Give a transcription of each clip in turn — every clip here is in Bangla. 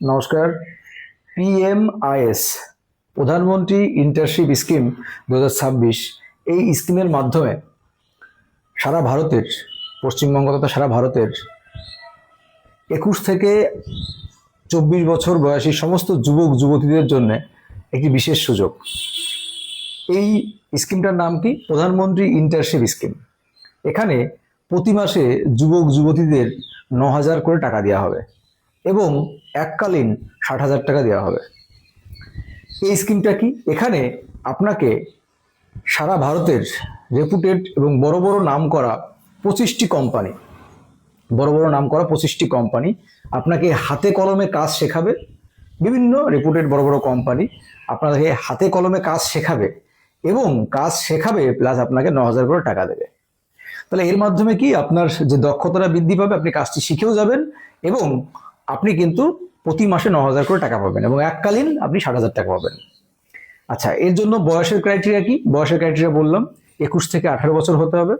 নমস্কার। পিএমআইএস প্রধানমন্ত্রী ইন্টার্নশিপ স্কিম 2026 এই স্কিমের মাধ্যমে সারা ভারতের, পশ্চিমবঙ্গ তথা সারা ভারতের 21 থেকে 24 বছর বয়সী সমস্ত যুবক যুবতীদের জন্য একটি বিশেষ সুযোগ। এই স্কিমটার নাম কি? প্রধানমন্ত্রী ইন্টার্নশিপ স্কিম। এখানে প্রতি মাসে যুবক যুবতীদের 9,000 করে টাকা দেওয়া হবে এবং এককালীন 60,000 টাকা দেওয়া হবে। এই স্কিমটা কি? এখানে আপনাকে সারা ভারতের রেপুটেড এবং বড় বড় নাম করা 25টি কোম্পানি, আপনাকে হাতে কলমে কাজ শেখাবে। বিভিন্ন রেপুটেড বড় বড় কোম্পানি আপনাকে হাতে কলমে কাজ শেখাবে এবং কাজ শেখাবে প্লাস আপনাকে 9,000 করে টাকা দেবে। তাহলে এর মাধ্যমে কি আপনার যে দক্ষতাটা বৃদ্ধি পাবে, আপনি কাজটি শিখেও যাবেন এবং আপনি কিন্তু প্রতি মাসে 9,000 করে টাকা পাবেন এবং এককালীন আপনি 60,000 টাকা পাবেন। আচ্ছা, এর জন্য বয়সের ক্রাইটেরিয়া কি? বয়সের ক্রাইটেরিয়া বললাম 21 থেকে 18 বছর হতে হবে।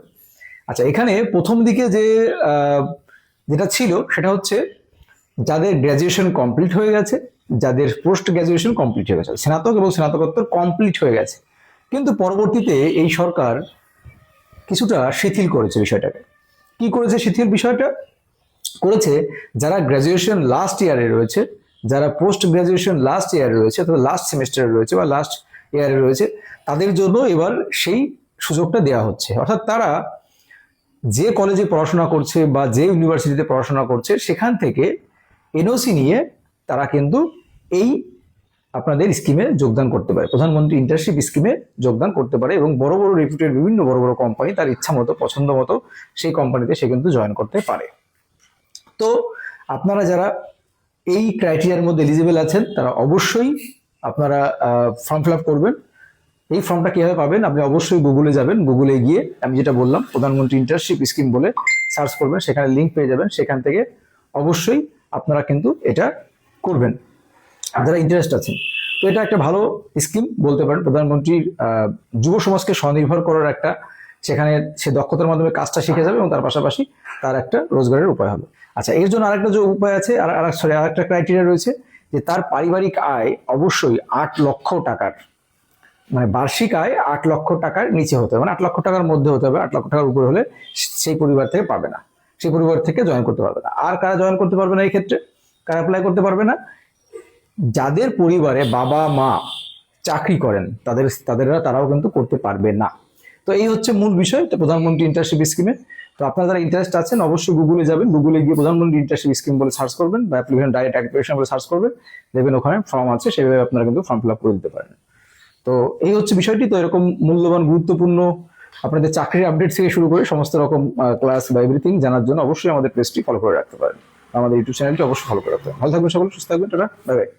আচ্ছা, এখানে প্রথম দিকে যেটা ছিল সেটা হচ্ছে যাদের গ্র্যাজুয়েশন কমপ্লিট হয়ে গেছে, যাদের পোস্ট গ্র্যাজুয়েশন কমপ্লিট হয়ে গেছে, স্নাতক এবং স্নাতকোত্তর কমপ্লিট হয়ে গেছে। কিন্তু পরবর্তীতে এই সরকার কিছুটা শিথিল করেছে বিষয়টাকে। কি করেছে শিথিল? বিষয়টা করেছে যারা গ্র্যাজুয়েশন লাস্ট ইয়ারে রয়েছে, যারা পোস্ট গ্র্যাজুয়েশন লাস্ট ইয়ারে রয়েছে অথবা লাস্ট সেমিস্টারে রয়েছে বা লাস্ট ইয়ারে রয়েছে, তাদের জন্য এবার সেই সুযোগটা দেওয়া হচ্ছে। অর্থাৎ তারা যে কলেজে পড়াশোনা করছে বা যে ইউনিভার্সিটিতে পড়াশোনা করছে সেখান থেকে এনওসি নিয়ে তারা কিন্তু এই আপনাদের স্কিমে যোগদান করতে পারে, প্রধানমন্ত্রী ইন্টার্নশিপ স্কিমে যোগদান করতে পারে এবং বড় বড় রেপুটেড বিভিন্ন বড় বড় কোম্পানি তার ইচ্ছা মতো পছন্দ মতো সেই কোম্পানিতে সে কিন্তু জয়েন করতে পারে। তো আপনারা যারা এই ক্রাইটেরিয়ার মধ্যে এলিজিবল আছেন তারা অবশ্যই আপনারা ফর্ম ফিল আপ করবেন। এই ফর্মটা কিভাবে পাবেন? আপনি অবশ্যই গুগলে যাবেন, গুগলে গিয়ে আমি যেটা বললাম প্রধানমন্ত্রী ইন্টার্নশিপ স্কিম বলে সার্চ করবেন, সেখানে লিঙ্ক পেয়ে যাবেন। সেখান থেকে অবশ্যই আপনারা কিন্তু এটা করবেন যারা ইন্টারেস্ট আছেন। তো এটা একটা ভালো স্কিম বলতে পারেন। প্রধানমন্ত্রীর যুব সমাজকে স্বনির্ভর করার একটা, সেখানে সে দক্ষতার মাধ্যমে কাজটা শিখে যাবে এবং তার পাশাপাশি তার একটা রোজগারের উপায় হবে। আচ্ছা, এর জন্য আরেকটা যে উপায় আছে, আরেকটা ক্রাইটেরিয়া রয়েছে যে তার পারিবারিক আয় অবশ্যই 8 লক্ষ টাকার, মানে বার্ষিক আয় 8 লক্ষ টাকার নিচে হতে হবে, মানে 8 লক্ষ টাকার মধ্যে হতে হবে। 8 লক্ষ টাকার উপরে হলে সেই পরিবার থেকে পাবে না, সেই পরিবার থেকে জয়েন করতে পারবে না। আর কারা জয়েন করতে পারবে না এই ক্ষেত্রে? কারা অ্যাপ্লাই করতে পারবে না? যাদের পরিবারে বাবা মা চাকরি করেন তারাও কিন্তু করতে পারবে না। তো এই হচ্ছে মূল বিষয় তো প্রধানমন্ত্রী ইন্টার্নশিপ স্কিমে। তো আপনারা যারা ইন্টারেস্ট আছেন অবশ্যই গুগলে যাবেন, গুগলে গিয়ে প্রধানমন্ত্রী ইন্টার্নশিপ স্কিম বলে সার্চ করবেন বা অ্যাপ্লিকেশন ডাইরেক্ট অ্যাপ্লিকেশন বলে সার্চ করবেন, দেখবেন ওখানে ফর্ম আছে, সেভাবে আপনারা কিন্তু ফর্ম ফিল আপ করে দিতে পারেন। তো এই হচ্ছে বিষয়টি। তো এরকম মূল্যবান গুরুত্বপূর্ণ আপনাদের চাকরির আপডেট থেকে শুরু করে সমস্ত রকম ক্লাস বা এভরিথিং জানার জন্য অবশ্যই আমাদের পেজটি ফলো করে রাখতে পারেন, আমাদের ইউটিউব চ্যানেলটি অবশ্যই ফলো করে রাখতে পারেন। ভালো থাকবেন সকল, সুস্থ থাকবেন, টাটা, বাই বাই।